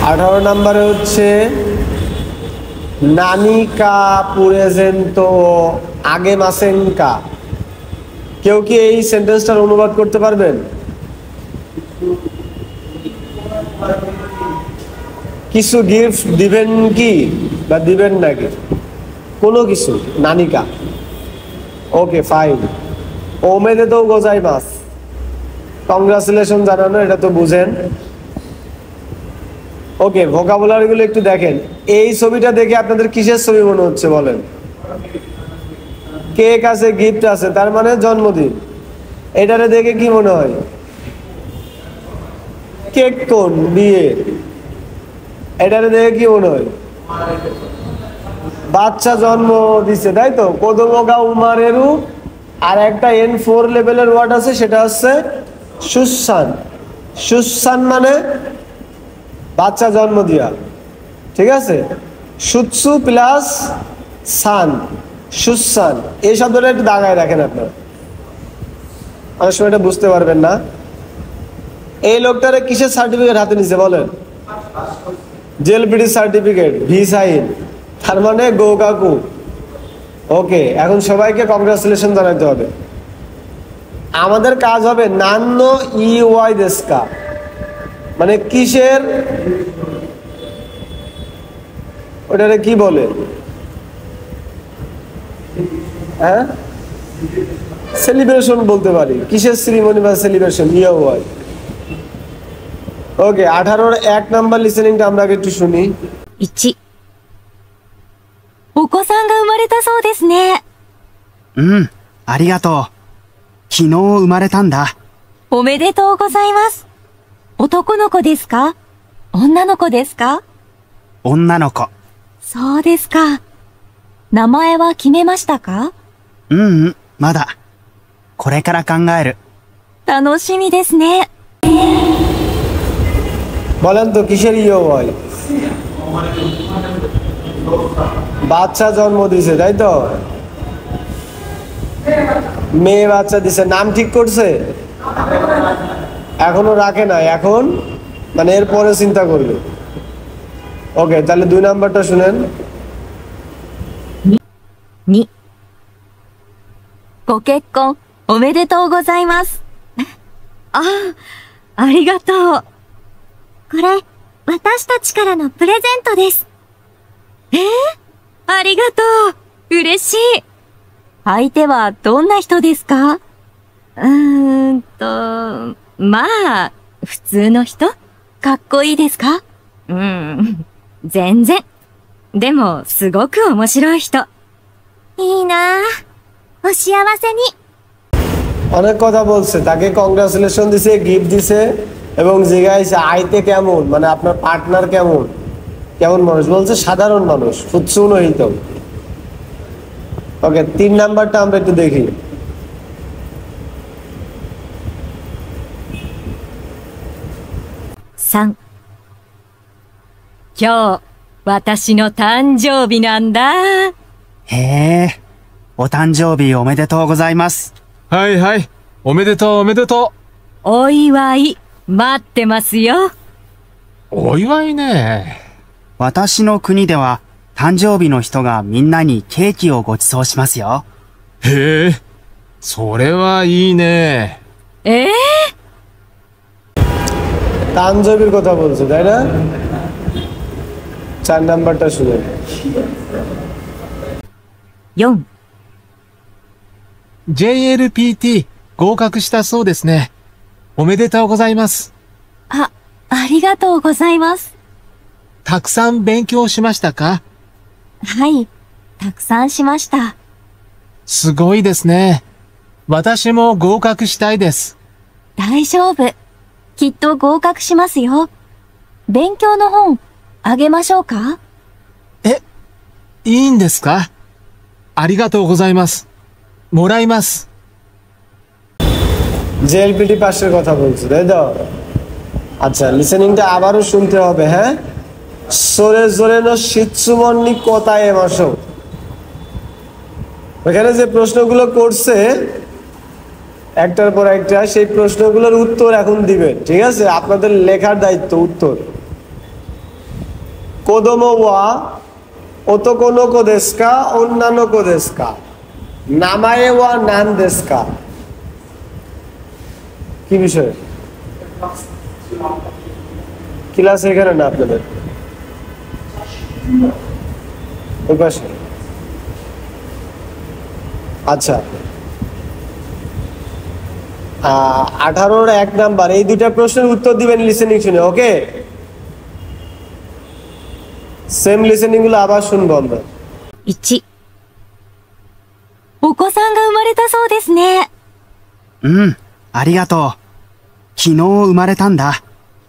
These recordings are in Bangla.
18 নম্বরে হচ্ছে নানিকা পুরেজেন্তো আগে মাসেনকা। কেউ কি এই সেন্টেন্সটার অনুবাদ করতে পারবেন? কিছু গিফট দিবেন কি বা দিবেন নাকি? কোনো কিছু নানিকা। Okay fine. ওমেদে তো গোজাই মাস, কংগ্রাচুলেশন জানানো, এটা তো বুঝেন। ওকে, ভোকাবুলারি গুলো একটু দেখেন। এই ছবিটা দেখে আপনাদের কিসের ছবি মনে হচ্ছে বলেন? কেক আছে, গিফট আছে, তার মানে জন্মদিন। এটারে দেখে কি মনে হয়? কেক কোন বিয়ে। এটারে দেখে কি মনে হয়? বাচ্চা জন্ম দিছে, তাই তো। কোদমোগা উমারেরু। আর একটা N4 লেভেলের ওয়ার্ড আছে, সেটা হচ্ছে সুসান। সুসান মানে বাচ্চা জন্ম দিয়া, ঠিক আছে। সুৎসু প্লাস সান, সুসান। এই শব্দটা একটু দাগায় রাখেন আপনার, অনেক সময় এটা বুঝতে পারবেন না। এই লোকটারে কিসের সার্টিফিকেট হাতে নিছে বলেন? জেলপিটি সার্টিফিকেট, ভি সাইন, তার মানে গো কাকু। ওকে, এখন সবাইকে কংগ্রাচুলেশন জানাতে হবে। আমাদের কাজ হবে নান্ন ইওয়াই দেশকা, মানে কিসের, ওটারে কি বলে? হ্যাঁ, সেলিব্রেশন বলতে পারি। কিসের সেরিমনি বা সেলিব্রেশন? ইওয়াই। ওকে, 18-র 1 নাম্বার লিসেনিংটা আমরা আগে একটু শুনি। 1、お子さんが生まれたそうですね。うん、ありがとう。昨日生まれたんだ。おめでとうございます。男の子ですか？女の子ですか？女の子。そうですか。名前は決めましたか？まだ。これから考える。楽しみですね。বলেন তো কিসের ইওয়াই? বাচ্চা জন্ম দিছে, তাই তো। মেয়ে বাচ্চা দিছে, নাম ঠিক করছে? এখনো রাখে না, এখন মানে এরপরে চিন্তা করবে। ওকে, তাহলে 2 নাম্বারটা শুনেন। 2、ご結婚おめでとうございます。ああ、ありがとう。これ、私たちからのプレゼントです。ありがとう。嬉しい。相手はどんな人ですか？まあ、普通の人？かっこいいですか？全然。でも、すごく面白い人。いいなぁ。お幸せに。অনেক কথা বলছে, তাকে কংগ্রাচুলেশন দিছে, গিফট দিছে এবং জিজ্ঞাসা আইতে কেমন, মানে আপনার পার্টনার কেমন, কেমন মানুষ বলছে? সাধারণ মানুষ, ফুৎসুনহিত। ওকে, 3 নাম্বারটা আমরা একটু দেখি। 3、今日、私の誕生日なんだ。へえ、お誕生日おめでとうございます。はいはい、おめでとうおめでとう。お祝い、待ってますよ。お祝いね。私の国では、誕生日の人がみんなにケーキをご馳走しますよ。へえ、それはいいね。তানজবির কথা বলছে, তাই না? 4 নাম্বারটা শুনে। 4、JLPT 合格したそうですね。おめでとうございます。ありがとうございます。たくさん勉強しましたか？はい、たくさんしました。すごいですね。私も合格したいです。大丈夫。きっと合格しますよ。勉強の本、あげましょうか？いいんですか？ありがとうございます。もらいます。জেএলপিটি পাশের কথা বলছে, তাই তো? আচ্ছা, লিসেনিংটা আবারও শুনতে হবে, হ্যাঁ? সোরে জোরে নো শিৎসুমন্নি কোতায় মাসো। ওখানে যে প্রশ্নগুলো করছে একটার পর একটা, সেই প্রশ্নগুলোর উত্তর এখন দিবেন, ঠিক আছে? আপনাদের লেখার দায়িত্ব উত্তর। কোদোমো ওয়া ওতোকো নোকো দেশু কা ওন্না নোকো দেশু কা নামায়ে ওয়া নান দেশু কা কি বিষয় ক্লাস এখানে না আপনাদের ওই পাশে আচ্ছা 18 1 নাম্বার এই দুইটা প্রশ্নের উত্তর দিবেন লিসেনিং শুনে ওকে সেম লিসেনিং গুলো আবার শুনবো আমরা 1、お子さんが生まれたそうですね。うん、ありがとう。昨日生まれたんだ。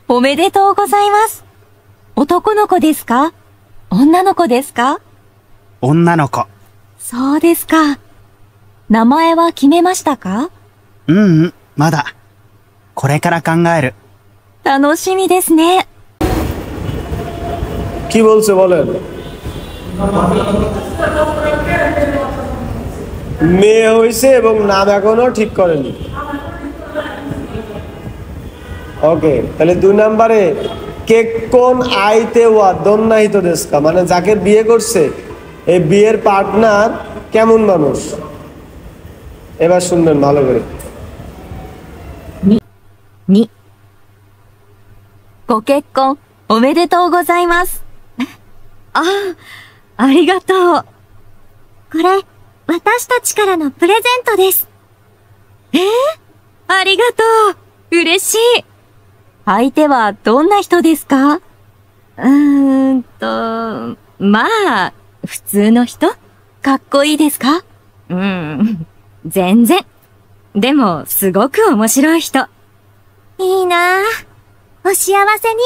おめでとうございます。男の子ですか？女の子ですか？女の子。そうですか。名前は決めましたか？まだ。これから考える。楽しみですね。 কি বলছে বলেন মেয়ে হইছে এবং নাম এখনো ঠিক করেনি ওকে তাহলে 2 নম্বরে কেক্কন আইতে ওয়া দন্নাহিত দেশকা মানে যাকে বিয়ে করছে এই বিয়ের পার্টনার কেমন মানুষ এবার শুনবেন ভালো করে 2、ご結婚おめでとうございます。ああ、ありがとう。これ、私たちからのプレゼントです。ありがとう。嬉しい。相手はどんな人ですか？まあ、普通の人？かっこいいですか？全然。でも、すごく面白い人。いいなぁ。お幸せに。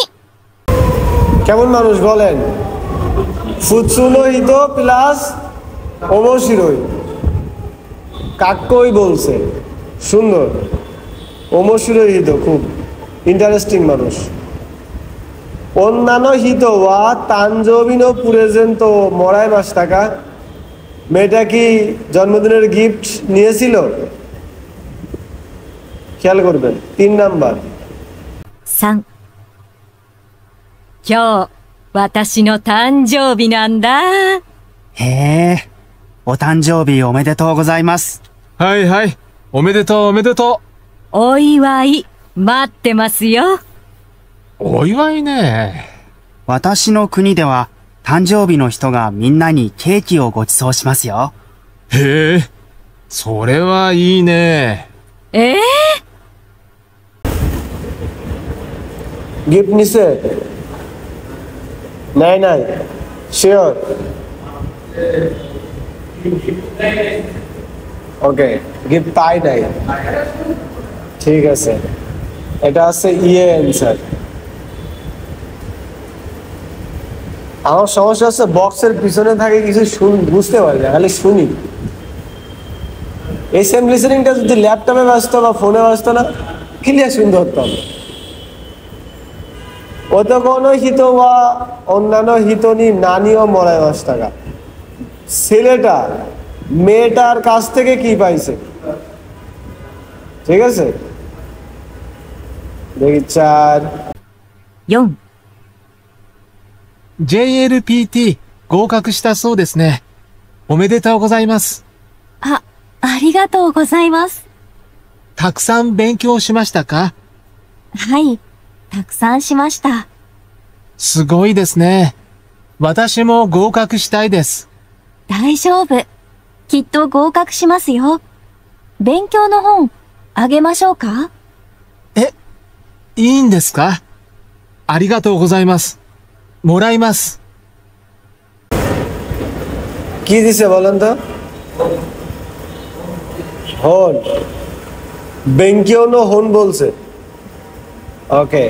কেমন মানুষ বলেন ফুৎসুনোহিত প্লাস ওমশিরোই কাক্কই বলছে সুন্দর ওমশিরোহিত খুব ইন্টারেস্টিং মানুষ অন্যান্য হিত ওয়া তানজবিনো পুরেজেন্ট মরাই মাস টাকা মেয়েটা কি জন্মদিনের গিফট নিয়েছিল খেয়াল করবেন 3 নাম্বার 3、今日、私の誕生日なんだ。へえ、お誕生日おめでとうございます。はいはい。おめでとうおめでとお祝い、待ってますよ。う。お祝いね。私の国では誕生日の人がみんなにケーキをご馳走しますよ。へえ、それはいいね。গিফট নিছে নাই নাই শিওর ওকে গিফট পাই নাই ঠিক আছে এটা আছে ইয়ে অ্যানসার আমার সমস্যা হচ্ছে বক্সের পিছনে থাকে কিছু বুঝতে পারি না খালি শুনি এই সেম লিসেনিংটা যদি ল্যাপটপে ব্যস্ত বা ফোনে ব্যস্ত না ক্লিয়ার শুনতে হতাম অতকোনো হিত বা অন্যান্য হিতনি নানিও মরায় 5 টাকা ছেলেটা মেয়েটার কাছ থেকে কি পাইছে ঠিক আছে দেখি 4 4、JLPT 合格したそうですね。おめでとうございます。ありがとうございます。たくさん勉強しましたか？はい、たくさんしました。すごいですね。私も合格したいです。大丈夫。きっと合格しますよ。勉強の本、あげましょうか？いいんですか？ありがとうございます。もらいます。 কি দিছে বলেন তো হন বেঙ্কিও নো হন বলছে ওকে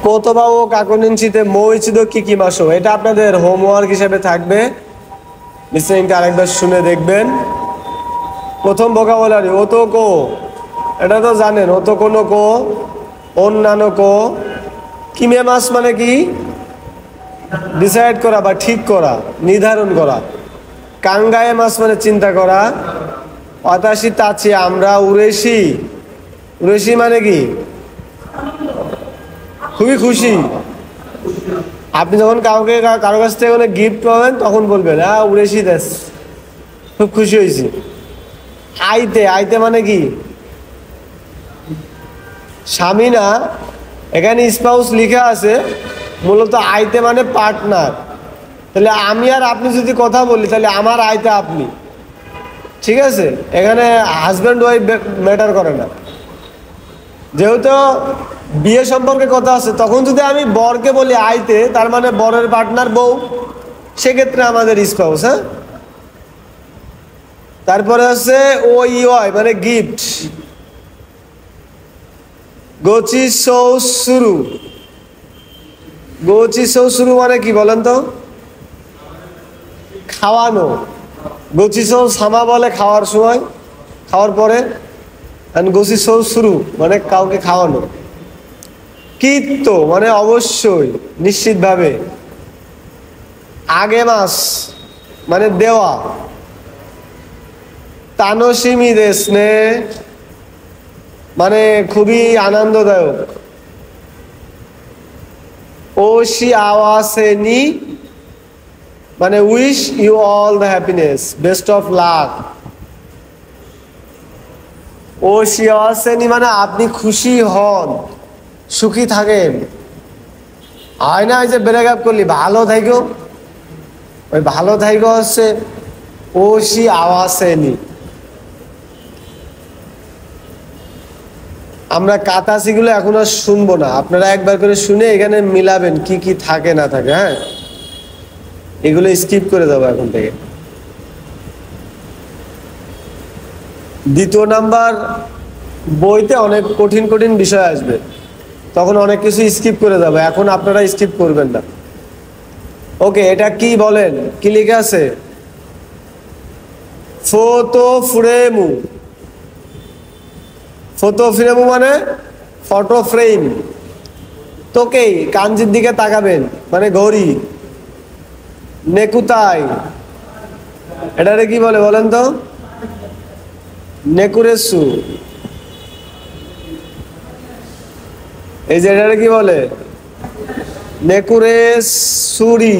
কোতবা ও কাকুনিনচিতে মোইচিদ কিকি মাসো এটা আপনাদের হোমওয়ার্ক হিসেবে থাকবে লিসেনিংটা আরেকবার শুনে দেখবেন প্রথম ভোকাবুলারি ওতোকো এটা তো জানেন ওতোকো নোকো অন্যান্য কো কিমে মাস মানে কি ডিসাইড করা বা ঠিক করা নির্ধারণ করা কাঙ্গায়ে মাস মানে চিন্তা করা অতাশি তাচি আমরা উরেশি উরেশি মানে কি? খুবই খুশি। আপনি যখন কাউকে কারো কাছ থেকে কোনো গিফট পাবেন তখন বলবেন হ্যাঁ উরেশি দেশ, খুব খুশি হয়েছি। আইতে, আইতে মানে কি? স্বামী না, এখানে স্পাউস লিখা আছে, মূলত আইতে মানে পার্টনার। তাহলে আমি আর আপনি যদি কথা বলি তাহলে আমার আইতে আপনি, ঠিক আছে? এখানে হাজব্যান্ড ওয়াইফ ম্যাটার করে না। যেহেতু বিয়ে সম্পর্কে কথা আছে, তখন যদি আমি বরকে বলি আইতে, তার মানে বরের পার্টনার বউ, সেক্ষেত্রে আমাদের স্পাউস। হ্যাঁ, তারপরে হচ্ছে ও ইয় মানে গিফট। গোচি সৌ শুরু, গোচি সৌ শুরু মানে কি বলেন তো? খাওয়ানো। গোচি সৌ সামা বলে খাওয়ার সময়, খাওয়ার পরে। গোচি সৌ শুরু মানে কাউকে খাওয়ানো। কিত্ত মানে অবশ্যই, নিশ্চিতভাবে। আগে মাস মানে দেওয়া। তানসিমি দেশনে মানে খুবই আনন্দদায়ক। ওশি আওয়াসেনি মানে wish you all the happiness, best of luck. ওশি আওয়াসেনি মানে আপনি খুশি হন, সুখী থাকেন। হয় না ওই যে ব্রেক আপ করলি ভালো থাইকো, ওই ভালো থাইকো হচ্ছে ওশি আওয়াসেনি। আমরা কাতাসিগুলো এখন আর শুনবো না, আপনারা একবার করে শুনে এখানে মিলাবেন কি কি থাকে না থাকে। হ্যাঁ, এগুলো স্কিপ করে দেবো এখন থেকে। দ্বিতীয় নাম্বার বইতে অনেক কঠিন কঠিন বিষয় আসবে, তখন অনেক কিছু স্কিপ করে যাবে, এখন আপনারা স্কিপ করবেন না। ওকে, এটা কি বলেন, কি লিখে আছে? ফটো ফ্রেমু। ফটো ফ্রেমু মানে ফটো ফ্রেম। তোকেই কাঞ্জির দিকে তাকাবেন মানে ঘড়ি। নেকুতাই, এটারে কি বলে বলেন তো? নেকুরেসু। এই যে এটারে কি বলে? নেকুরেসুরি।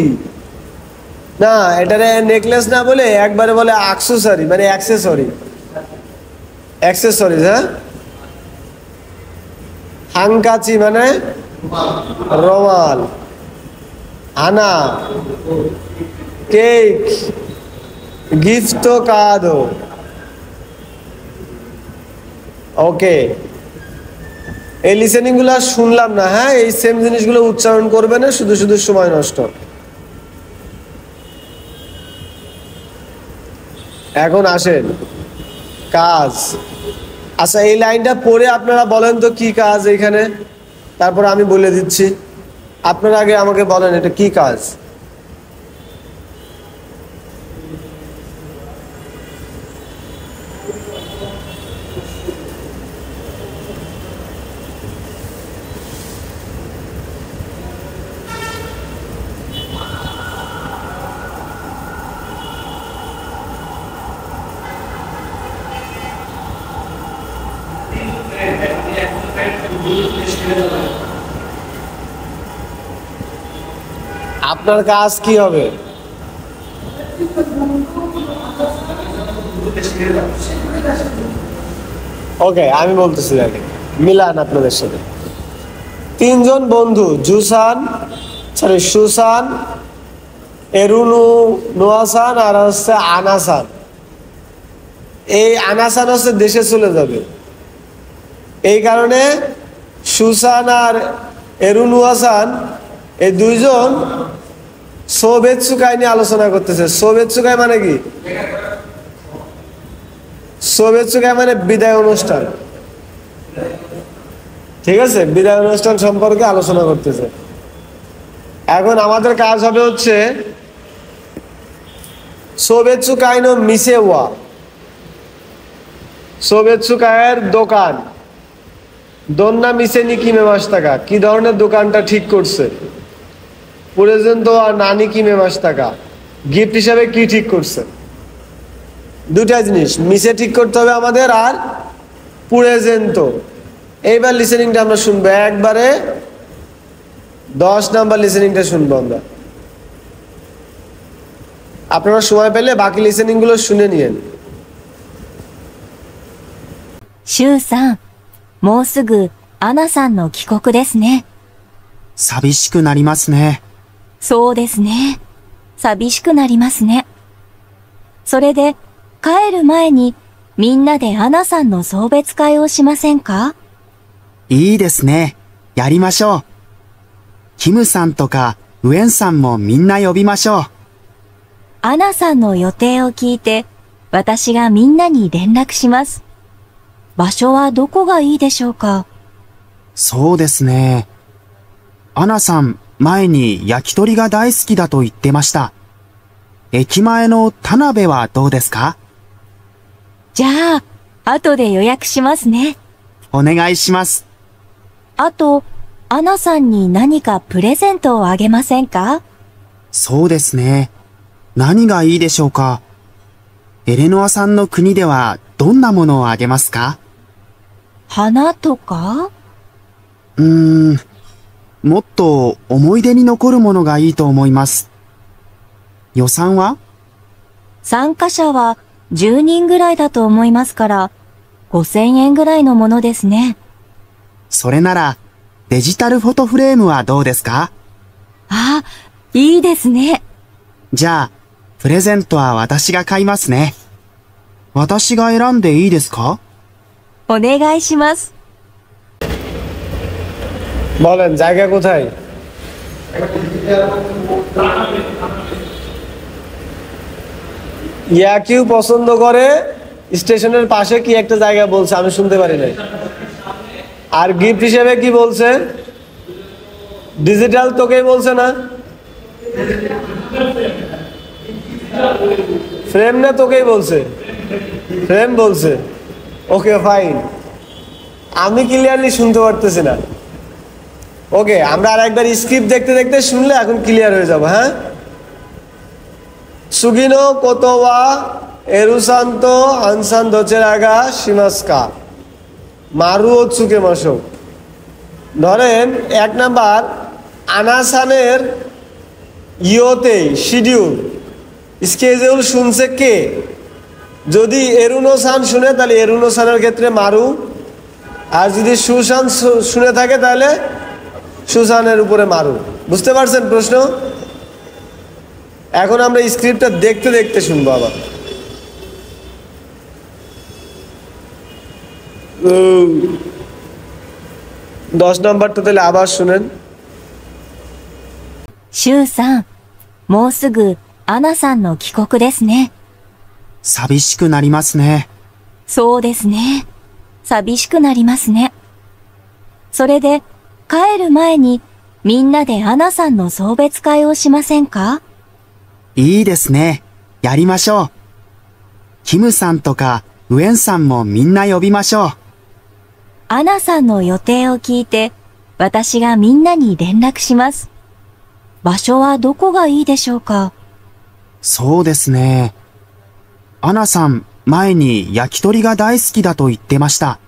না, এটারে নেকলেস না বলে একবারে বলে আকসেসরি মানে অ্যাক্সেসরি। অ্যাক্সেসরিজ। হ্যাঁ, হাঙ্কাচি মানে রমাল। আনা কেক, গিফট কার্ডো। ওকে, এই লিসেনিং গুলো শুনলাম না। হ্যাঁ, এই সেম জিনিসগুলো উচ্চারণ করবে না, শুধু শুধু সময় নষ্ট। এখন আসেন কাজ। আচ্ছা, এই লাইনটা পড়ে আপনারা বলেন তো কি কাজ এখানে, তারপর আমি বলে দিচ্ছি। আপনারা আগে আমাকে বলেন এটা কি কাজ। আপনার কাজ কি হবে? ওকে, আমি বলতেছি আগে মিলান আপনাদের সাথে। তিনজন বন্ধু, সুসান, এরুনু নোয়াসান আর হচ্ছে আনাসান। এই আনাসান হচ্ছে দেশে চলে যাবে, এই কারণে সুসান আর এরুনুয়াসান এই দুইজন সোবেৎসুকাই নিয়ে আলোচনা করতেছে। সোবেৎসুকাই মানে কি? সোবেৎসুকাই মানে বিদায় অনুষ্ঠান। ঠিক আছে, বিদায় অনুষ্ঠান সম্পর্কে আলোচনা করতেছে। এখন আমাদের কাজ হবে হচ্ছে সোবেৎসুকাইনো মিসেওয়া, সোবেৎসুকায়ের দোকান। দন্না মিসেনি কিমে মাস টাকা, কি ধরনের দোকানটা ঠিক করছে। প্রেজেন্ট আর নানি কিমে মাস টাকা, গিফট হিসাবে কি ঠিক করছে। দুটা জিনিস মিসে ঠিক করতে হবে আমাদের, আর প্রেজেন্ট এইবার লিসেনিংটা আমরা শুনবো, একবারে 10 নাম্বার লিসেনিংটা শুনবো আমরা। আপনারা সময় পেলে বাকি লিসেনিং গুলো শুনে নিয়েন। シュウさん、もうすぐアナさんの帰国ですね。寂しくなりますね。そうですね。寂しくなりますね。それで、帰る前にみんなでアナさんの送別会をしませんか？いいですね。やりましょう。キムさんとかウエンさんもみんな呼びましょう。アナさんの予定を聞いて、私がみんなに連絡します。場所はどこがいいでしょうか？そうですね。アナさん、前に焼き鳥が大好きだと言ってました。駅前の田辺はどうですか？じゃあ、後で予約しますね。お願いします。あと、アナさんに何かプレゼントをあげませんか？そうですね。何がいいでしょうか？エレノアさんの国ではどんなものをあげますか？花とか？もっと思い出に残るものがいいと思います。予算は？参加者は10人ぐらいだと思いますから、5000円ぐらいのものですね。それなら、デジタルフォトフレームはどうですか？あ、いいですね。じゃあ、プレゼントは私が買いますね。私が選んでいいですか？お願いします。বলেন জায়গা কোথায়? ইয়াকিউ পছন্দ করে স্টেশনের পাশে কি একটা জায়গা বলছে, আমি শুনতে পারি নাই। আর গিফট হিসেবে কি বলছে? ডিজিটাল তোকেই বলছে না? ফ্রেম না তোকেই বলছে? ফ্রেম বলছে। ওকে ফাইন, আমি ক্লিয়ারলি শুনতে পারতেছি না। ওকে, আমরা আর একবার স্ক্রিপ্ট দেখতে দেখতে শুনলে এখন ক্লিয়ার হয়ে যাব। হ্যাঁ, সুগিনো কোতোয়া এরুসান্তো আনসান দোচেরাগা শিমাস্কা মারু ও চুকে মাসো। ধরেন 1 নাম্বার, আনাসানের ইয়োতেই শিডিউল স্কেজুল শুনছে কে? যদি এরুনো সান শুনে তাহলে এরুনো সানের ক্ষেত্রে মারু, আর যদি সুসান শুনে থাকে তাহলে সুসানের উপরে মারু। বুঝতে পারছেন প্রশ্ন? এখন আমরা স্ক্রিপ্টটা দেখতে দেখতে শুনবো আবার। 10 নাম্বারটা তাহলে আবার শুনেন। シュウさん、もうすぐアナさんの帰国ですね。寂しくなりますね。そうですね。寂しくなりますね。それで、帰る前にみんなでアナさんの送別会をしませんか？いいですね。やりましょう。キムさんとかウエンさんもみんな呼びましょう。アナさんの予定を聞いて、私がみんなに連絡します。場所はどこがいいでしょうか？そうですね。アナさん、前に焼き鳥が大好きだと言ってました。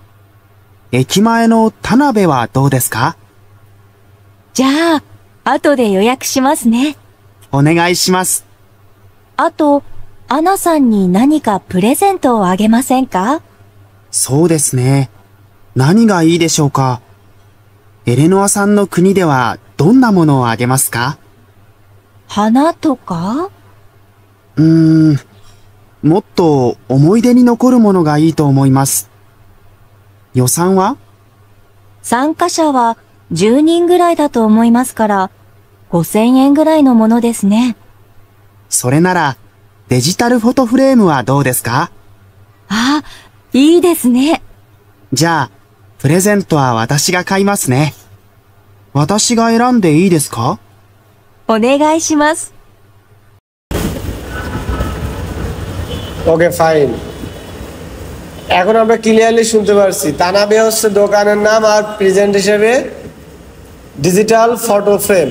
駅前の田辺はどうですか？じゃあ、後で予約しますね。お願いします。あと、アナさんに何かプレゼントをあげませんか？そうですね。何がいいでしょうか？エレノアさんの国ではどんなものをあげますか？花とか？もっと思い出に残るものがいいと思います。予算は？参加者は10人ぐらいだと思いますから、5000円ぐらいのものですね。それなら、デジタルフォトフレームはどうですか？あ、いいですね。じゃあ、プレゼントは私が買いますね。私が選んでいいですか？お願いします。ওকে ফাইন, এখন আমরা ক্লিয়ারলি শুনতে পারছি। তানাবে হচ্ছে দোকানের নাম, আর প্রেজেন্ট হিসেবে ডিজিটাল ফটো ফ্রেম,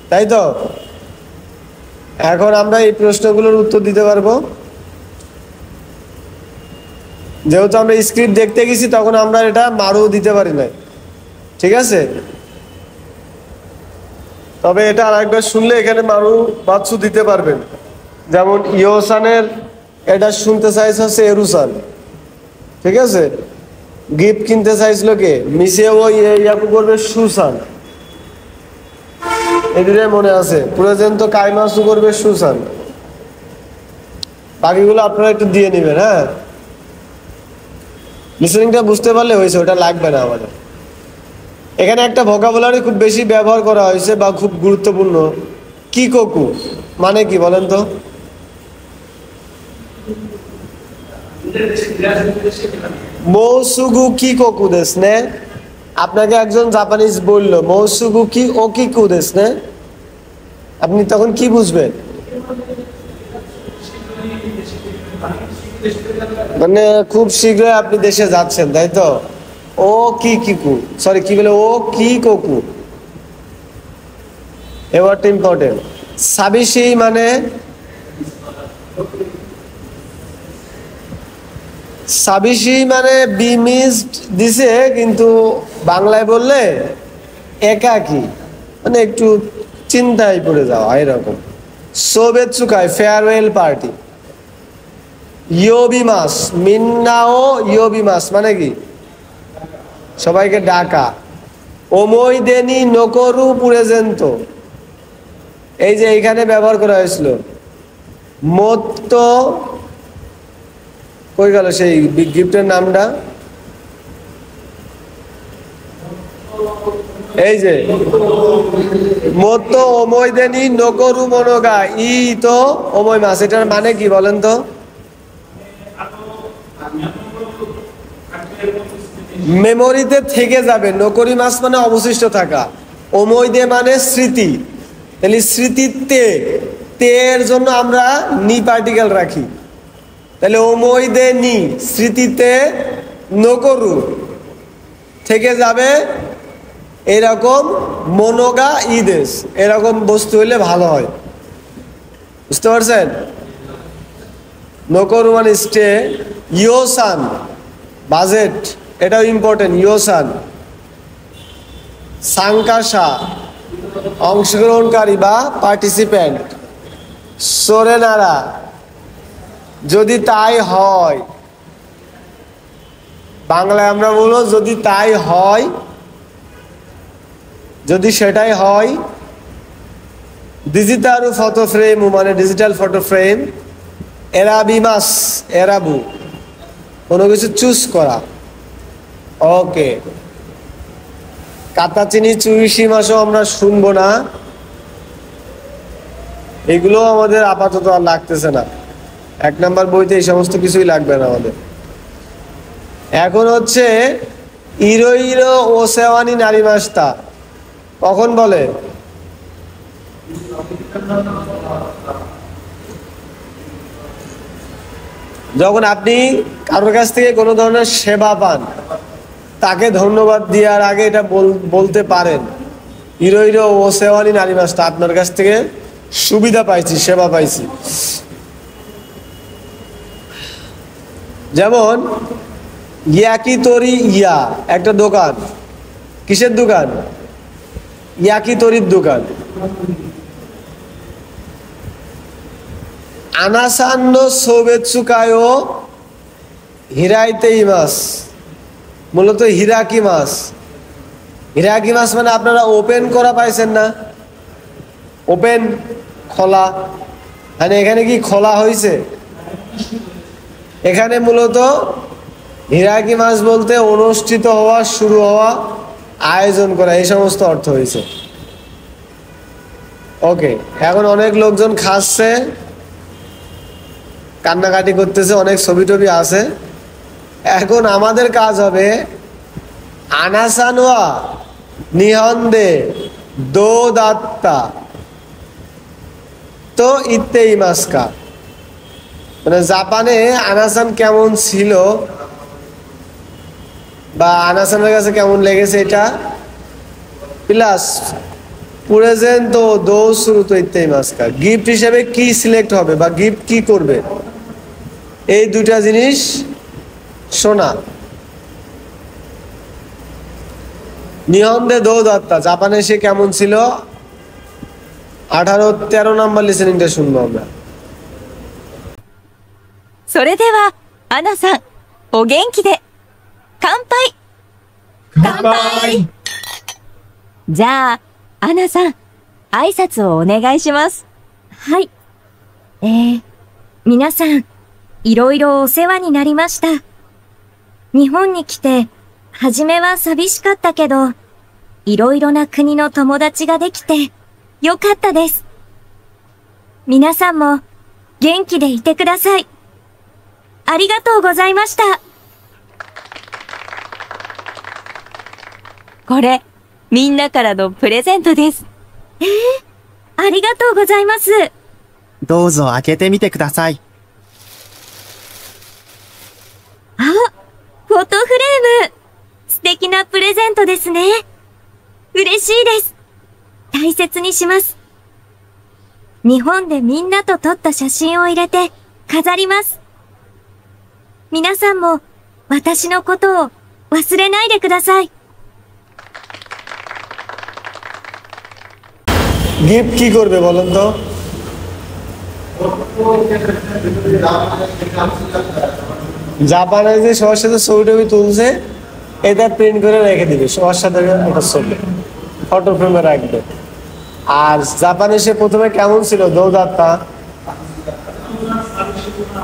তাই তো? এখন আমরা এই প্রশ্নগুলোর উত্তর দিতে পারবো। যেহেতু আমরা স্ক্রিপ্ট দেখতে গেছি তখন আমরা এটা মারু দিতে পারি না, ঠিক আছে? তবে এটা আরেকবার শুনলে এখানে মারু বাচ্চু দিতে পারবেন। যেমন ইয়োসানের এটা শুনতে চাইছে হচ্ছে এরুসান, ঠিক আছে? গিফট কিনতে চাইছিল কে? মিশে ও ইয়াকু করবে সুসান, এদিকে মনে আছে। প্রেজেন্ট তো কাইমাসু করবে সুসান। বাকিগুলো আপনারা একটু দিয়ে নেবেন, হ্যাঁ? লিসেনিংটা বুঝতে পারলে হয়েছে, ওটা লাগবে না আমাদের। এখানে একটা ভোকাবুলারি খুব বেশি ব্যবহার করা হয়েছে বা খুব গুরুত্বপূর্ণ, কিকোকু মানে কি বলেন তো? মৌসুগু কিকোকু দেশে নে। আপনাকে একজন জাপানিজ বললো মৌসুগু কি ওকিকু দেশে নে, আপনি তখন কি বুঝবেন? মানে খুব শীঘ্রই আপনি দেশে যাচ্ছেন, তাই তো? ও কিকু, সরি কি বলে, ও কিকোকু। এবারটা ইম্পর্টেন্ট। সাবিশি মানে সাবিশি মানে বিমিসড দিছে, কিন্তু বাংলায় বললে একাকী, মানে একটু চিন্তায় পড়ে যাওয়া এরকম। সোবেৎসুকাই ফেয়ারওয়েল পার্টি। ইয়োবিমাস মিন্নাও ইয়োবিমাস মানে কি? সবাইকে ডাকা। ওমইদেনি নকরু পুরেজেন্ত, এই যে এইখানে ব্যবহার করা হয়েছিল। মত্ত কই গেল সেই গিফটের নামটা? এই যে মত্ত ওমইদেনি নকরু মনোগা ই তো ওমই মাস, এটার মানে কি বলেন তো? মেমোরিতে থেকে যাবে। নকরি মাস মানে অবশিষ্ট থাকা, ওমইদে মানে স্মৃতি। তাহলে স্মৃতিতে তের জন্য আমরা নি পার্টিকেল রাখি, তাহলে ওমইদে নি স্মৃতিতে নকরু থেকে যাবে এরকম মনোগা ইদেশ, এরকম বস্তু হইলে ভালো হয়। বুঝতে পারছেন? নকরু মানে স্টে। ইয়োসান বাজেট, এটাও ইম্পর্টেন্ট। ইয়োসান। সাংকাশা অংশগ্রহণকারী বা পার্টিসিপেন্ট। সোরেনারা যদি তাই হয়, বাংলায় আমরা বলবো যদি তাই হয়, যদি সেটাই হয়। ডিজিটাল ফটো ফ্রেম মানে ডিজিটাল ফটো ফ্রেম। এরাবিমাস এরাবু কোনো কিছু চুজ করা। ওকে, কাতাচিনি চুইশি মাসও আমরা শুনবো না, এগুলো আমাদের আপাতত আর লাগতেছে না। 1 নাম্বার বইতে এই সমস্ত কিছুই লাগবে না আমাদের। এখন হচ্ছে ইরো ইরো ও সেওয়ানি নারী মাস্তা কখন বলে? যখন আপনি কারোর কাছ থেকে কোনো ধরনের সেবা পান, তাকে ধন্যবাদ দেওয়ার আগে এটা বলতে পারেন, ইরো ইরো ও সেওয়ানি নারী মাস্তা, আপনার কাছ থেকে সুবিধা পাইছি, সেবা পাইছি। যেমন ইয়াকিতরি ইয়া একটা দোকান, কিসের দোকান? ইয়াকিতরির দোকান। আনাসান্ন সোবেৎসুকায়ও হিরাইতেই মাস, মূলত হিরাকি মাস। হিরাকি মাস মানে আপনারা ওপেন করা পাইছেন না? ওপেন খোলা, মানে এখানে কি খোলা হয়েছে? এখানে মূলত হিরাকি মাস বলতে অনুষ্ঠিত হওয়া, শুরু হওয়া, আয়োজন করা, এই সমস্ত অর্থ হয়েছে। ওকে, এখন অনেক লোকজন খাচ্ছে, কান্নাকাটি করতেছে, অনেক ছবি টবি আছে। এখন আমাদের কাজ হবে আনাসানোয়া নিহন্দে দো দাত্তা তো ইত্তেই মাস্কা, মানে জাপানে আনাসান কেমন ছিল বা আনাসানের কাছে কেমন লেগেছে এটা, প্লাস প্রেজেন্ট তো দো শুরু তো ইত্তেই মাস্কা, গিফট হিসেবে কি সিলেক্ট হবে বা গিফট কি করবে, এই দুটা জিনিস সোনা। নিহন্দে দৌদাত্তা জাপানে সে কেমন ছিল? 18-13 নাম্বার লিসেনিংটা শুনবো আমরা। それでは、アナさん、お元気で、乾杯。乾杯。じゃあ、アナさん、挨拶をお願いします。はい。皆さん、いろいろお世話になりました。日本に来て、初めは寂しかったけど、いろいろな国の友達ができて、よかったです。皆さんも、元気でいてください。ありがとうございました。これ、みんなからのプレゼントです。ありがとうございます。どうぞ開けてみてください。あ、フォトフレーム。素敵なプレゼントですね。嬉しいです。大切にします。日本でみんなと撮った写真を入れて飾ります。皆さんも私のことを忘れないでください。গিফট কি করবে বলেন তো? জাপানে যে সবার সাথে ছবি টবি তুলছে এটা প্রিন্ট করে রেখে দিবে, সবার সাথে একটা ছবি ফটো ফ্রেমে রাখবে। আর জাপানে সে প্রথমে কেমন ছিল? দৌদাত্তা।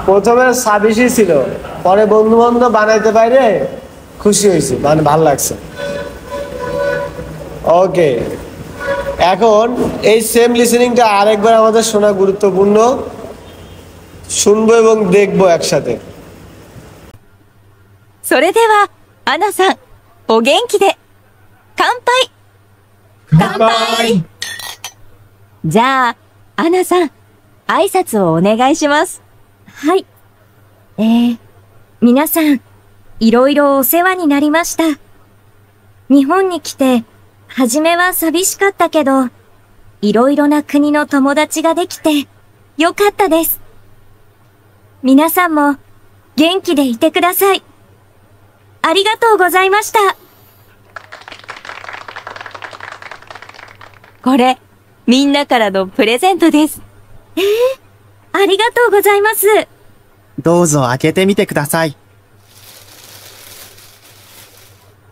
প্রথমে সাবিসি ছিল, পরে বন্ধু বান্ধব বানাইতে পারে খুশি হয়েছে, মানে ভাল লাগছে। ওকে, এখন এই সেম লিসেনিংটা আরেকবার আমাদের শোনা গুরুত্বপূর্ণ, শুনবো এবং দেখবো একসাথে। それでは、アナさん、お元気で、乾杯。乾杯。じゃあ、アナさん、挨拶をお願いします。はい。皆さん、いろいろお世話になりました。日本に来て、初めは寂しかったけど、いろいろな国の友達ができて、よかったです。皆さんも、元気でいてください。ありがとうございました。これ、みんなからのプレゼントです。ありがとうございます。どうぞ開けてみてください。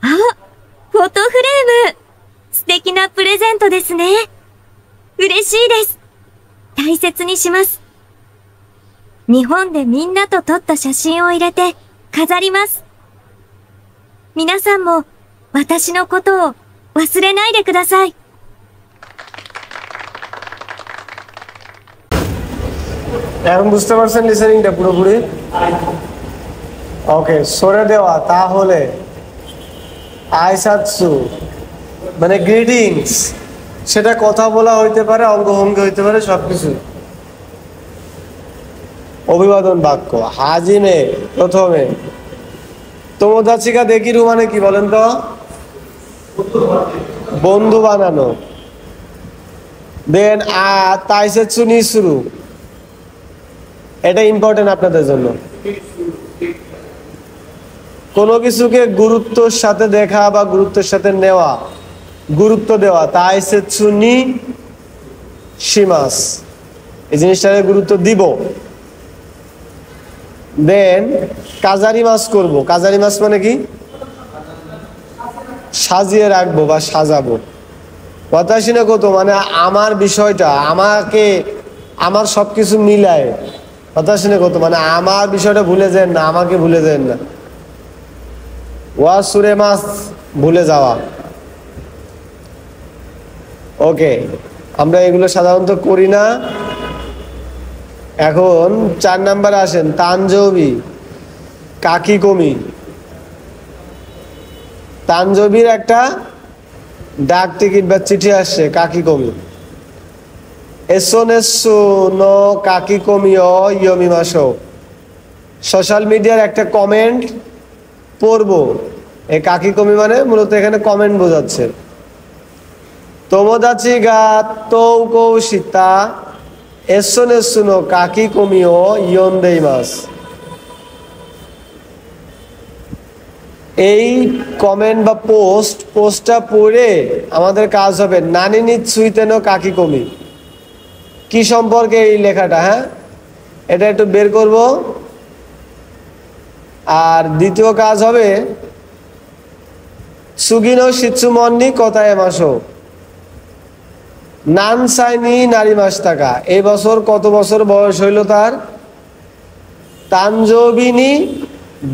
あ、フォトフレーム。素敵なプレゼントですね。嬉しいです。大切にします。日本でみんなと撮った写真を入れて飾ります。皆さんも私のことを忘れないでください。এখন বুঝতে পারছেন লিসেনিংটা পুরোপুরি? ওকে, সরে দেওয়া তাহলে আইসাতসু মানে গ্রিটিংস, সেটা কথা বলা হইতে পারে, অঙ্গভঙ্গি হইতে পারে, সবকিছু। অভিবাদন বাক্য হাজিমে প্রথমে তোমোদাচিকা দেকিরু মানে কি বলেন তো? বন্ধু বানানো। দেন তাইসেৎসু নিসুরু, এটা ইম্পর্টেন্ট আপনাদের জন্য। কোনো কিছুকে গুরুত্বের সাথে দেখা বা গুরুত্বের সাথে নেওয়া, গুরুত্ব দেওয়া, তাইসেৎসু নি শিমাস, এই জিনিসটাকে গুরুত্ব দিব। দেন কাজারি মাস করব। কাজারি মাস মানে কি? সাজিয়ে রাখবো বা সাজাবো। ওয়াতাশি না কত মানে আমার বিষয়টা, আমাকে, আমার সবকিছু মিলায়। ওয়াতাশি না কত মানে আমার বিষয়টা ভুলে যান না, আমাকে ভুলে যান না। ওয়াসুরে মাস ভুলে যাওয়া। ওকে, আমরা এগুলো সাধারণত করি না। এখন 4 নাম্বারে আসেন, তানজবি কাকি কমি। তানজবির একটা ডাক টিকিট বা চিঠি আসছে, কাকি কমি। এসোনেসু নো কাকি কমিও ইয়মিমাসো, সোশ্যাল মিডিয়ার একটা কমেন্ট পড়বো। এই কাকি কমি মানে মূলত এখানে কমেন্ট বোঝাচ্ছে। তোমোদাচি গা তৌকৌ সীতা এসোনেসু নো কাকি কমিও ইয়ন্দেইমাস। এই কমেন্ট বা পোস্টটা পড়ে আমাদের কাজ হবে নানি নিচ্ছুইতেন কাকি কমি, কি সম্পর্কে এই লেখাটা, হ্যাঁ এটা একটু বের করব। আর দ্বিতীয় কাজ হবে সুগিনো শিৎসুমন্নি কথায় মাসো নান সাইনি নারী মাস টাকা, এই বছর কত বছর বয়স হইল তার। তানজবিনী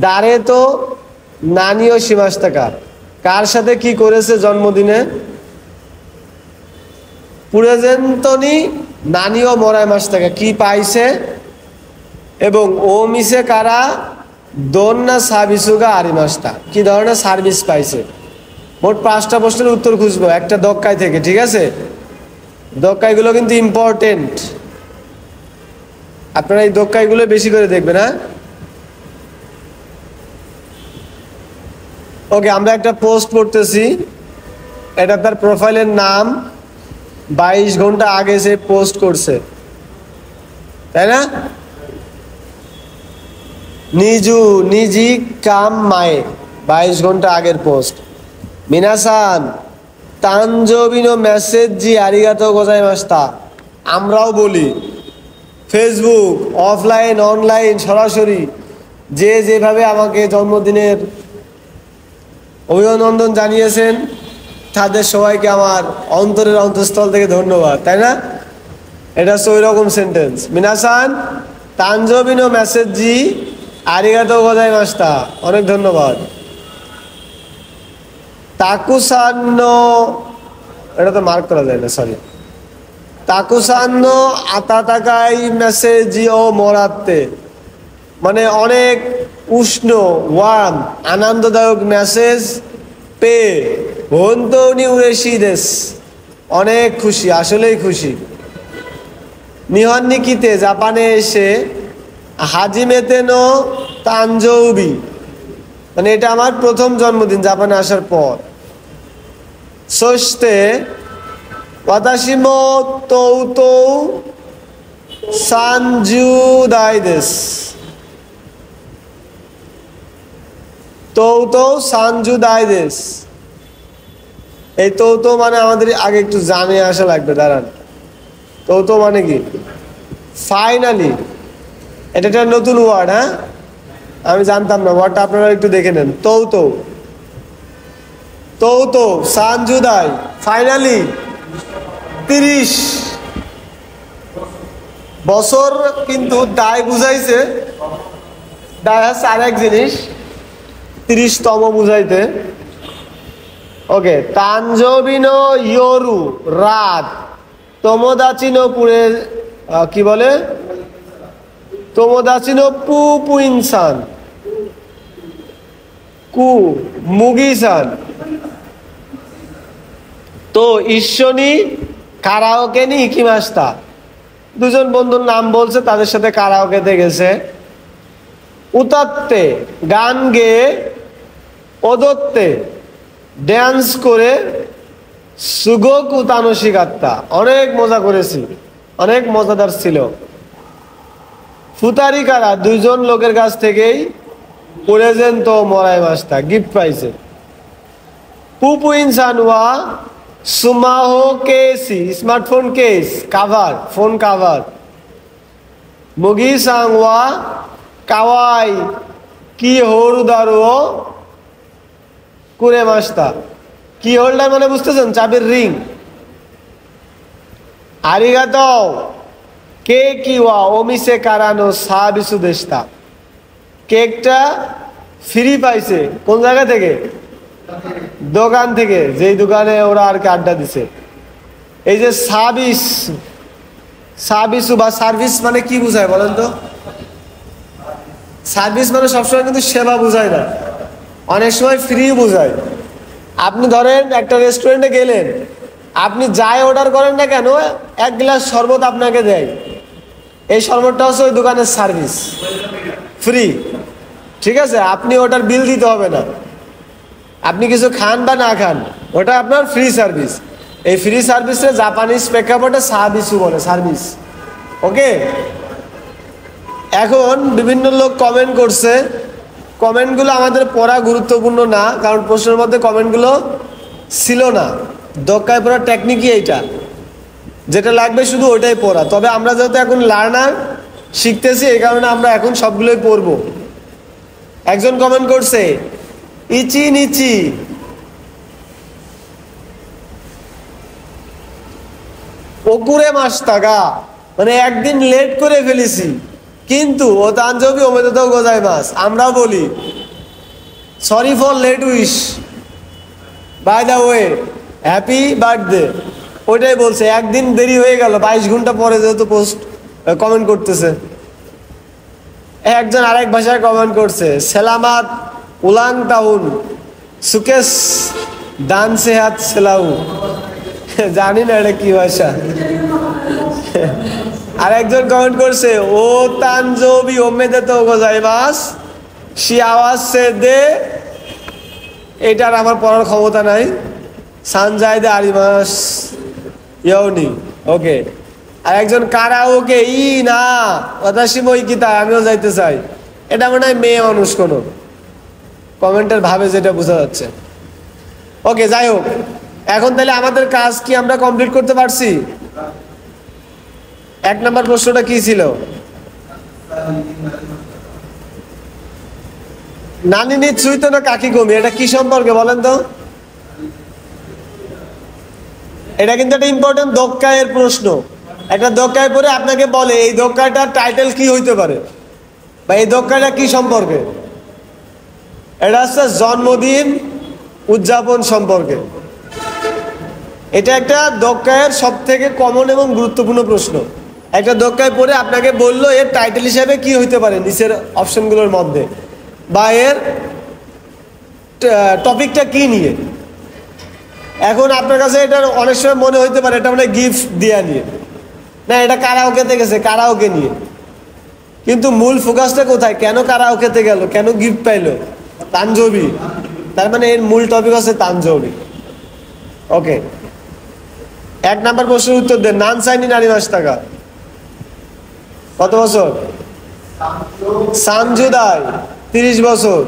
দাঁড়ে তো নানিও সীমাস টাকা, কার সাথে কি করেছে জন্মদিনে। পুরেজেন্তনি নানিও মরাই মাস টাকা, কি পাইছে। এবং ও মিসে কারা দোন্না সার্ভিসুগা আরি মাসটা, কি ধরনের সার্ভিস পাইছে। মোট 5টা প্রশ্নের উত্তর খুঁজবো একটা দক্কায় থেকে, ঠিক আছে। দক্কাইগুলো কিন্তু ইম্পর্টেন্ট, আপনারা এই দক্কাইগুলো বেশি করে দেখবেন, হ্যাঁ। ওকে, আমরা একটা পোস্ট করতেছি, এটা তার প্রোফাইলের নাম, 22 ঘন্টা আগে সে পোস্ট করছে, তাই না। নিজি কাম মায়ে 22 ঘন্টা আগের পোস্ট। মিনাসান তানজবিনো মেসেজ জি আরিগাতো গোজাইমাস্তা, আমরাও বলি ফেসবুক অফলাইন অনলাইন সরাসরি যে যেভাবে আমাকে জন্মদিনের অভিনন্দন জানিয়েছেন তাদের সবাইকে আমার অন্তরের অন্তঃস্থল থেকে ধন্যবাদ, তাই না। এটা হচ্ছে ওই রকম সেন্টেন্স। মিনাসান তানজবিনো মেসেজ জি আরিগাতো গোজাইমাস্তা, অনেক ধন্যবাদ। তাকুসান্ন, এটা তো মার্ক করা যায় না, সরি। তাকুসান্ন আতাতাকাই মেসেজ ও মরাতে, মানে অনেক উষ্ণ ওয়ার্ম আনন্দদায়ক মেসেজ পেয়ে হন্তৌনি উরেশি দেশ, অনেক খুশি, আসলেই খুশি। নিহন্নিকিতে জাপানে এসে হাজিমেতে নো তানজৌবি, মানে এটা আমার প্রথম জন্মদিন জাপানে আসার পর। সস্তে ওয়াতাশিমো তৌতো সানজুদাই দেশ, তৌতো সানজুদাই দেশ। এই তৌতো মানে আমাদের আগে একটু জানে আসা লাগবে, দাঁড়ান। তৌতো মানে কি? ফাইনালি, এটা একটা নতুন ওয়ার্ড, হ্যাঁ আমি জানতাম না, ওয়ার্ডটা আপনারা একটু দেখে নেন। তৌতো তৌতো সানজুদাই, ফাইনালি 30 বছর, কিন্তু দায় বুঝাইছে, দায় হচ্ছে আরেক জিনিস, 30তম বুঝাইতে। ওকে, তানজবিনো ইয়োরু রাত, তোমোদাচিনো পুরে কি বলে, তোমোদাচিনো পু ইনসান কু মুগিসান। তো ঈশ্বনী কারাওকে নি ইকিমাস্তা, দুজন বন্ধুর নাম বলছে, তাদের সাথে কারাওকেতে গেছে। উতাত্তে গান গেয়ে, ওদত্তে ড্যান্স করে, সুগোকু তানসিকাত্তা অনেক মজা করেছি, অনেক মজাদার ছিল। ফুতারিকারা দুইজন লোকের কাছ থেকেই প্রেজেন্ট তো মরাই মাস্তা গিফট পাইছে। পুপু ইনসান ওয়া সুমাহো কেসি smartphone case cover, phone cover. মুগি সাং ওয়া কাওয়াই কি হোরুদারো কুরে মাস্তা, কি হোল্ডার মানে বুঝতেছেন, চাবির রিং। আরিগাতো কে কি ওয়া ওমিসে কারানো সাবিসু দেশতা, কেকটা ফ্রি পাইছে কোন জায়গা থেকে, দোকান থেকে, যেই দোকানে ওরা আর কি আড্ডা দিছে। এই যে সাবিসু বা সার্ভিস মানে কি বুঝায় বলেন তো। সার্ভিস মানে সবসময় কিন্তু সেবা বুঝায় না, অনেক সময় ফ্রি বুঝায়। আপনি ধরেন একটা রেস্টুরেন্টে গেলেন, আপনি যাই অর্ডার করেন না কেন, 1 গ্লাস শরবত আপনাকে দেয়, এই শরবতটা হচ্ছে ওই দোকানের সার্ভিস, ফ্রি, ঠিক আছে। আপনি ওটার বিল দিতে হবে না, আপনি কিছু খান বা না খান, ওটা আপনার ফ্রি সার্ভিস। এই ফ্রি সার্ভিসে জাপানিজ প্রেক্ষাপটে সার্ভিসও বলে, সার্ভিস। ওকে, এখন বিভিন্ন লোক কমেন্ট করছে, কমেন্টগুলো আমাদের পড়া গুরুত্বপূর্ণ না, কারণ প্রশ্নের মধ্যে কমেন্টগুলো ছিল না। দক্কায় পড়ার টেকনিকই এইটা, যেটা লাগবে শুধু ওইটাই পড়া। তবে আমরা যেহেতু এখন লার্নার শিখতেছি, এই কারণে আমরা এখন সবগুলোই পড়ব। একজন কমেন্ট করছে ইচি নিচি, ওকুরে মাস টাকা, মানে একদিন লেট করে ফেলেছি, কিন্তু ও তানজবি ওমেদেতো গোজাইমাস। আমরাও বলি sorry for late wish, by the way happy birthday, ওইটাই বলছে। একদিন দেরি হয়ে গেল, 22 ঘন্টা পরে যেহেতু পোস্ট কমেন্ট করতেছে। একজন আরেক ভাষায় কমেন্ট করছে সেলামাত উলাং টাউন সুকেশ দান সেহাত সেলাউ, জানি না এটা কি ভাষা। আর একজন কমেন্ট করছে ও তানজবি ওমেদেতো গোজাইমাস, সি আওয়াজ সে দে, এটার আমার পড়ার ক্ষমতা নাই। সানজাইদে আরিমাস ইয়নি, ওকে। আর একজন কারাওকে ই না ওদাসি মই কিতা, আমিও যাইতে চাই। এটা মনে হয় মেয়ে মানুষ কোনো, কমেন্টের ভাবে যেটা বোঝা যাচ্ছে। ওকে, যাই হোক, এখন তাহলে আমাদের কাজ কি আমরা কমপ্লিট করতে পারছি? 1 নম্বর প্রশ্নটা কি ছিল? নানি নিচ্ছুই তো না কাকি কমি, এটা কি সম্পর্কে বলেন তো? এটা কিন্তু একটা ইম্পর্টেন্ট দক্কায়ের প্রশ্ন। একটা দক্কায় পরে আপনাকে বলে এই দক্কাটার টাইটেল কি হইতে পারে, বা এই দক্কাটা কি সম্পর্কে। এটা হচ্ছে জন্মদিন উদযাপন সম্পর্কে। এটা একটা দক্কায়ের সব থেকে কমন এবং গুরুত্বপূর্ণ প্রশ্ন। একটা দক্কায় পরে আপনাকে বললো এর টাইটেল হিসাবে কি হইতে পারে নিচের অপশনগুলোর মধ্যে, বা এর টপিকটা কি নিয়ে। এখন আপনার কাছে এটা অনেক সময় মনে হইতে পারে এটা মানে গিফট দেয়া নিয়ে, না এটা কারাওকেতে গেছে কারাওকে নিয়ে। কিন্তু মূল ফোকাসটা কোথায়? কেন কারাওকেতে গেল, কেন গিফট পাইলো? তানজবি, তার মানে এর মূল টপিক হচ্ছে তানজবি। ওকে, 1 নম্বর প্রশ্নের উত্তর দেন। নান সাইনি নারী মাস টাকা কত বছর? সানজুদাই 30 বছর।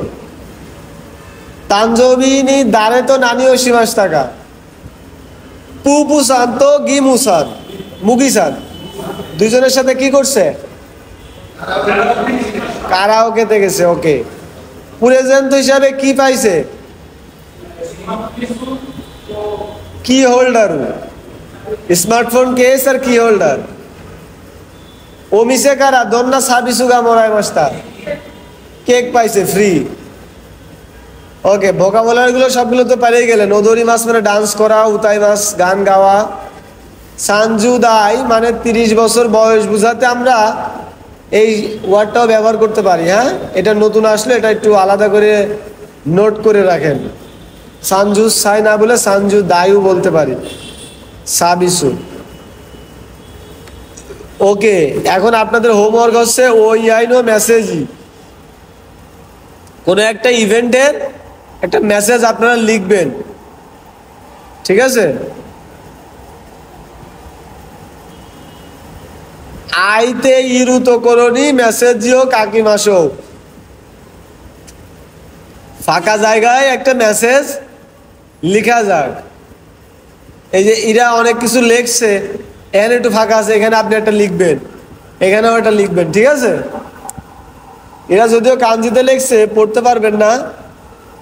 তানজবি নি দারে তো নানি ওশি মাস টাকা। পুপুসান তো গিমুসান মুগিসান, দুজনের সাথে কি করছে? কারাওকেতে গেছে। ওকে, প্রেজেন্ট হিসাবে কি পাইছে? কি হোল্ডার, স্মার্টফোন কেস আর কি হোল্ডার। ও মিসে কারা দন্না সাবিসুগা মরাই মাস্তা, কেক পাইছে ফ্রি। ওকে, ভোকাবুলারি গুলো সবগুলো তো পারেই গেলেন। ওদরি মাস মানে ডান্স করা, উতাই মাস গান গাওয়া। সানজুদাই মানে 30 বছর বয়স বুঝাতে আমরা এই ওয়ার্ডটাও ব্যবহার করতে পারি। হ্যাঁ, এটা নতুন আসলে এটা একটু আলাদা করে নোট করে রাখেন। সানজু সাই না বলে সানজু দায়ু বলতে পারি, সাবিসু। ওকে, এখন আপনাদের হোমওয়ার্ক হচ্ছে ওই আইনো মেসেজই, কোনো একটা ইভেন্টের একটা মেসেজ আপনারা লিখবেন, ঠিক আছে? আইতে ইরুতো করনি মেসেজিও কাকি মাসো, ফাঁকা জায়গায় একটা মেসেজ লিখা যাক। এই যে এরা অনেক কিছু লিখছে, এখানে একটু ফাঁকা আছে, এখানে আপনি একটা লিখবেন, এখানেও একটা লিখবেন, ঠিক আছে? এরা যদিও কাঞ্জিতে লিখছে, পড়তে পারবেন না,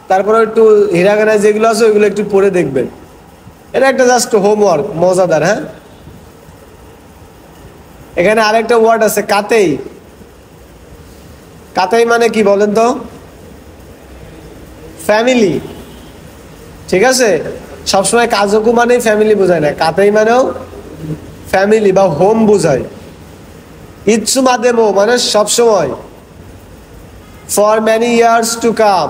তারপরে একটু হিরাগানায় যেগুলো আছে ওইগুলো একটু পড়ে দেখবেন। এটা একটা জাস্ট হোমওয়ার্ক, মজাদার। হ্যাঁ, এখানে আরেকটা ওয়ার্ড আছে কাতেই। কাতেই মানে কি বলেন তো? ফ্যামিলি, ঠিক আছে? সবসময় কাজকু মানেই ফ্যামিলি বোঝায় না, কাতেই মানেও ফ্যামিলি বা হোম বোঝায়। ইৎসু মাদেমো মানে সবসময়, for many years to come.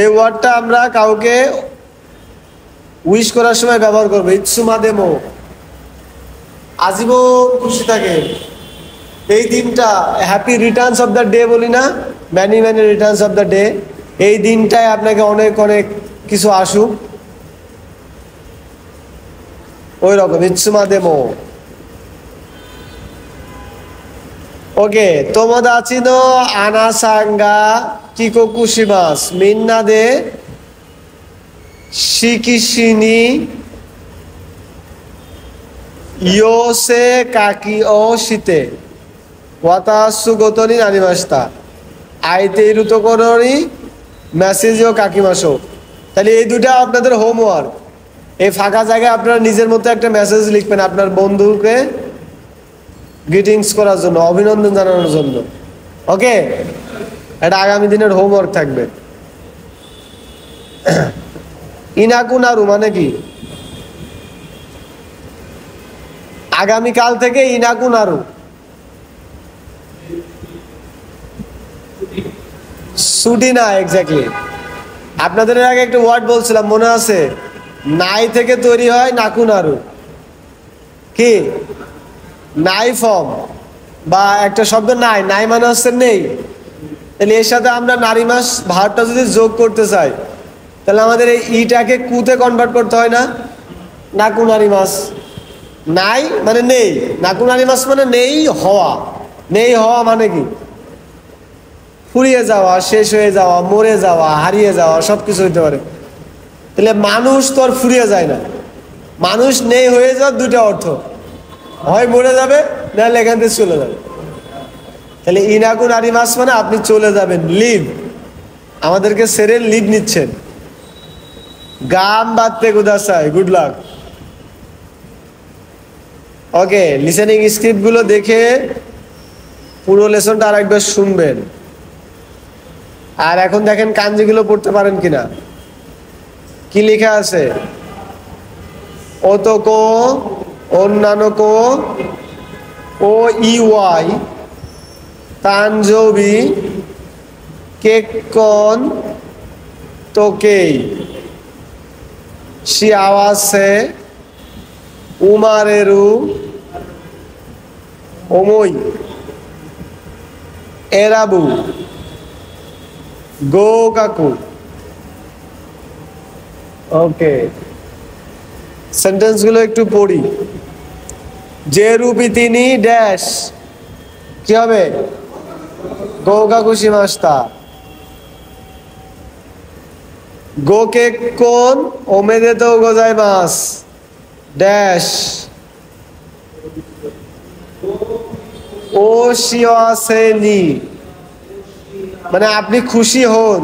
এই ওয়ার্ডটা আমরা কাউকে উইশ করার সময় ব্যবহার করবো। ইৎসু মাদেমো, আজীবন খুশি থাকে। এই দিনটা happy returns of the day বলি না, many many returns of the day. এই দিনটায় আপনাকে অনেক অনেক কিছু আসুক, ওই রকম ইৎসুমা দেমো। ওকে, তোমোদাচি নো আনাসান গা কিকোকুশিমাসু। মিন্না দে শিকিশি নি ইয়োসে কাকি ও শিতে ওয়াতাসু গোতো ni নারিমাশিতা। আইতে ইরুতো কোরো ni মেসেজ ও কাকিমাশো। তাহলে এই দুটা আপনাদের হোমওয়ার্ক। এই ফাঁকা জায়গায় আপনারা নিজের মতো একটা মেসেজ লিখবেন আপনার বন্ধুকে গ্রিটিংস করার জন্য, অভিনন্দন জানানোর জন্য। ওকে, এটা আগামী দিনের হোমওয়ার্ক থাকবে। ইনাকুনারু মানে কি? আগামীকাল থেকে ইনাকুনারু ছুটি না। এক্স্যাক্টলি, আপনাদের আগে একটা ওয়ার্ড বলছিলাম মনে আছে? নাই থেকে তৈরি হয় নাকুনারু। কি? নাই ফর্ম বা একটা শব্দ নাই, নাই মানে হচ্ছে নেই। তাহলে এর সাথে আমরা নারিমাস ভার্বটা যদি যোগ করতে চাই তাহলে আমাদের এই ইটাকে কুতে কনভার্ট করতে হয় না? নাকুনারিমাস। নাই মানে নেই, নাকুনারিমাস মানে নেই হওয়া। নেই হওয়া মানে কি? ফুরিয়ে যাওয়া, শেষ হয়ে যাওয়া, মরে যাওয়া, হারিয়ে যাওয়া, সবকিছু হইতে পারে। তাহলে মানুষ তো আর ফুরিয়ে যায় না। মানুষ নেই হয়ে যাওয়ার দুটো অর্থ, হয় মরে যাবে নাহলে এখান থেকে চলে যাবে। তাহলে ইনাকুনারিমাস মানে আপনি চলে যাবেন, লিভ। আমাদেরকে ছেড়ে লিভ নিচ্ছেন। গাম বাদতে কুদাসাই, গুড লাক। ওকে, লিসেনিং স্ক্রিপ্ট গুলো দেখে পুরো লেসনটা আরেকবার শুনবেন। আর এখন দেখেন কাঞ্জিগুলো পড়তে পারেন কিনা। কি লেখা আছে? ওতোকো, অন্যান্যকো, ও ইওয়াই, তানজোবি, কেকন, তোকেই, শিয়াওয়াসে, উমারেরু, ওমই, এরাবু, গোকাকু। ওকে, সেন্টেন্স গুলো একটু পড়ি। যে রূপী তিনি ড্যাশ, কি হবে? গোকাকু শিমাস্তা। গোকেক্কন ওমেদেতো গোজাইমাসু ড্যাশ, ও শিওয়াসে নি মানে আপনি খুশি হন।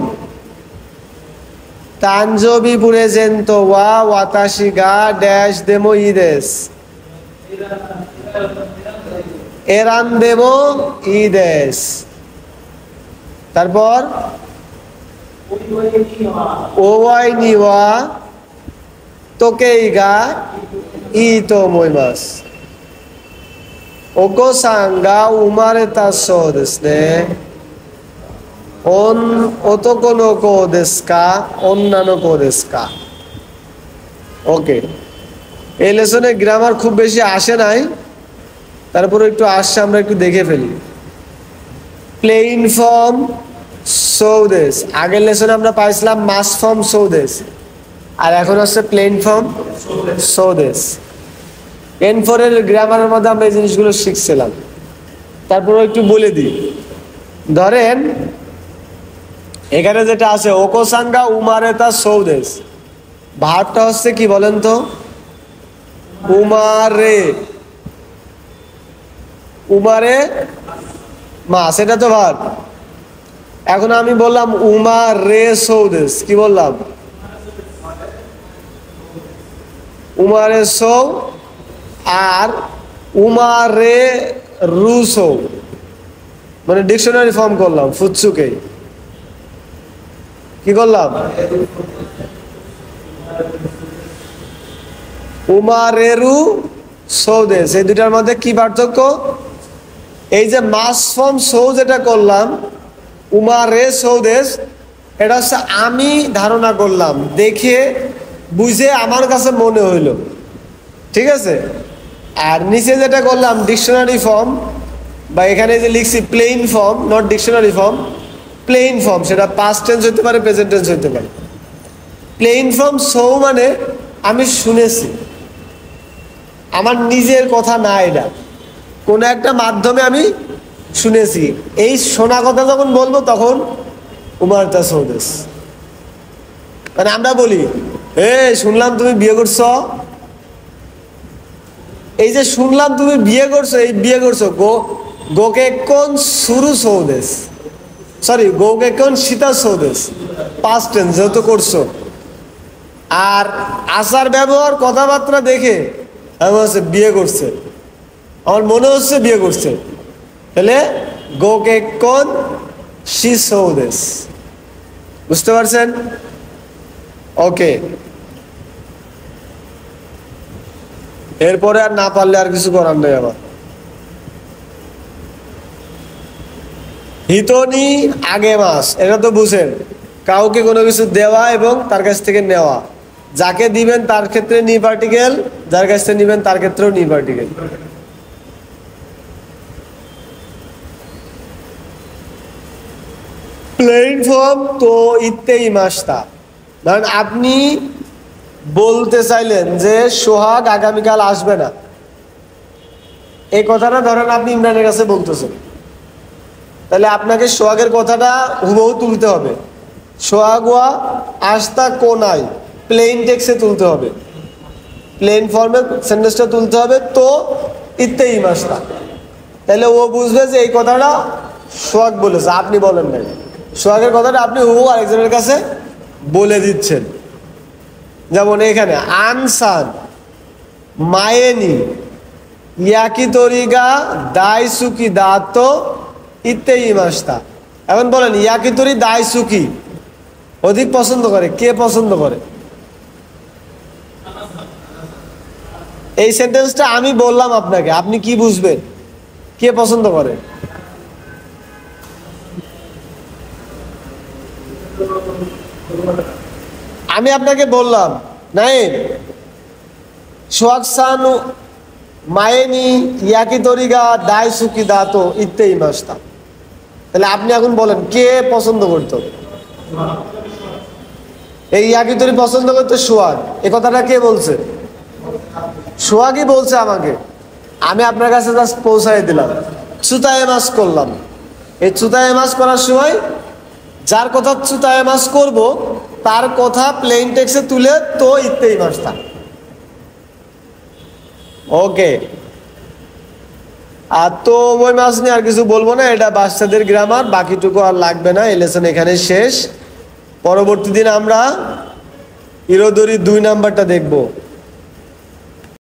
তানজোবি পুরেজেন্তো ওয়া ওয়াতাশি গা ড্যাশ দেমো ইদেস, এরান দেমো ইদেস। তারপর ওয়াই নিওয়া তোকেই গা ইতো মইমাস। ওকো সাঙ্গা উমারেতা সো দেসু নে। ওতোকো নো কো দেসু কা, অন্যান্য কো দেসু কা। ওকে, এই লেসনে গ্রামার খুব বেশি আসে নাই, তারপরে একটু আসছে, আমরা একটু দেখে ফেলি। প্লেইন ফর্ম সৌদেশ। আগের লেসনে আমরা পাইছিলাম মাস ফর্ম সৌদেশ, আর এখন হচ্ছে প্লেইন ফর্ম সৌদেশ। N4 এর গ্রামারের মধ্যে আমরা এই জিনিসগুলো শিখছিলাম। তারপরে একটু বলে দিই। ধরেন এখানে যেটা আছে ওকোসাঙ্গা উমারেতা সৌদেশ, ভার্বটা হচ্ছে কি বলেন তো? উমারে। উমারে মাস, এটা তো ভার্ব। এখন আমি বললাম উমারে সৌদেশ, কি বললাম? উমারে সৌ আর উমারে রুসো, মানে ডিকশনারি ফর্ম করলাম ফুৎসুকে। কি করলাম? উমারেরু সৌদেশ। এই দুটার মধ্যে কি পার্থক্য? এই যে মাস ফর্ম সৌ যেটা করলাম উমারে সৌদেশ, এটা হচ্ছে আমি ধারণা করলাম, দেখে বুঝে আমার কাছে মনে হইল, ঠিক আছে? আর নিচে যেটা করলাম ডিকশনারি ফর্ম, বা এখানে যে লিখছি plain form, not dictionary form, plain form, সেটা পাস্ট টেন্স হতে পারে, প্রেজেন্ট টেন্স হতে পারে। প্লেইন ফর্ম সৌ মানে আমি শুনেছি, আমার নিজের কথা না, এটা কোনো একটা মাধ্যমে আমি শুনেছি। এই শোনা কথা যখন বলবো তখন উমারতা সৌদেস। মানে আমরা বলি শুনলাম তুমি বিয়ে করছো, এই যে শুনলাম তুমি বিয়ে করছো, এই বিয়ে করছো গোকে কোন সুরু সৌদেস, সরি গোকে কোন সীতা সৌদেস, পাস্ট টেন্স যেহেতু করছো। আর আচার ব্যবহার কথাবার্তা দেখে আমি হচ্ছে বিয়ে করছে, আমার মনে হচ্ছে বিয়ে করছে, তাহলে গোকে কোন সি সৌদেস। বুঝতে পারছেন? ওকে, এরপরে আর না পারলে আর কিছু করার নেই আমার। হিতনি আগে মাস, এটা তো বুঝেন, কাউকে কোনো কিছু দেওয়া এবং তার কাছ থেকে নেওয়া। যাকে দিবেন তার ক্ষেত্রে নি পার্টিকেল, যার কাছ থেকে নিবেন তার ক্ষেত্রেও নি পার্টিকেল। প্লেন ফর্ম তো ইত্তেই মাসটা, কারণ আপনি বলতে চাইলেন যে সোহাগ আগামীকাল আসবে না, এই কথাটা ধরেন আপনি ইমরানের কাছে বলতেছেন, তাহলে আপনাকে সোহাগের কথাটা হুবহু তুলতে হবে। সোহাগুয়া আস্তা কোনাই প্লেন টেক্সে তুলতে হবে, প্লেন ফর্মে সেন্টেন্সটা তুলতে হবে। তো ইত্তেই মাসটা, তাহলে ও বুঝবে যে এই কথাটা সোহাগ বলেছে, আপনি বলেন নাই। সোহাগের কথাটা আপনি হুবহু আরেকজনের কাছে বলে দিচ্ছেন। যেমন এখানে আনসান মায়েনি ইয়াকি তরিগা দাইসুকি দাতো ইত্তেই মাসটা। এখন বলেন ইয়াকি তরি দাইসুকি অধিক পছন্দ করে, কে পছন্দ করে? এই সেন্টেন্সটা আমি বললাম আপনাকে, আপনি কি বুঝবেন কে পছন্দ করে? আমি আপনাকে বললাম নাই সোয়াকসান মায়েনি ইয়াকি তরিগা দাইসুকি দাতো ইত্তেই মাসটা, তাহলে আপনি এখন বলেন কে পছন্দ করতো? এই ইয়াকি তরি পছন্দ করতো সোহাগ। এ কথাটা কে বলছে? সোহাগই বলছে আমাকে, আমি আপনার কাছে জাস্ট পৌঁছাই দিলাম, চুতায় মাস করলাম। এই চুতায় মাস করার সময় যার কথা চুতায় মাস করব তার কথা প্লেন টেক্সে তুলে তো ইত্তেই মাসটা। ওকে, আর তো ওই মাস নিয়ে আর কিছু বলবো না, এটা বাচ্চাদের গ্রামার, বাকিটুকু আর লাগবে না। এই লেসন এখানে শেষ। পরবর্তী দিন আমরা ইরোদরি 2 নাম্বারটা দেখবো।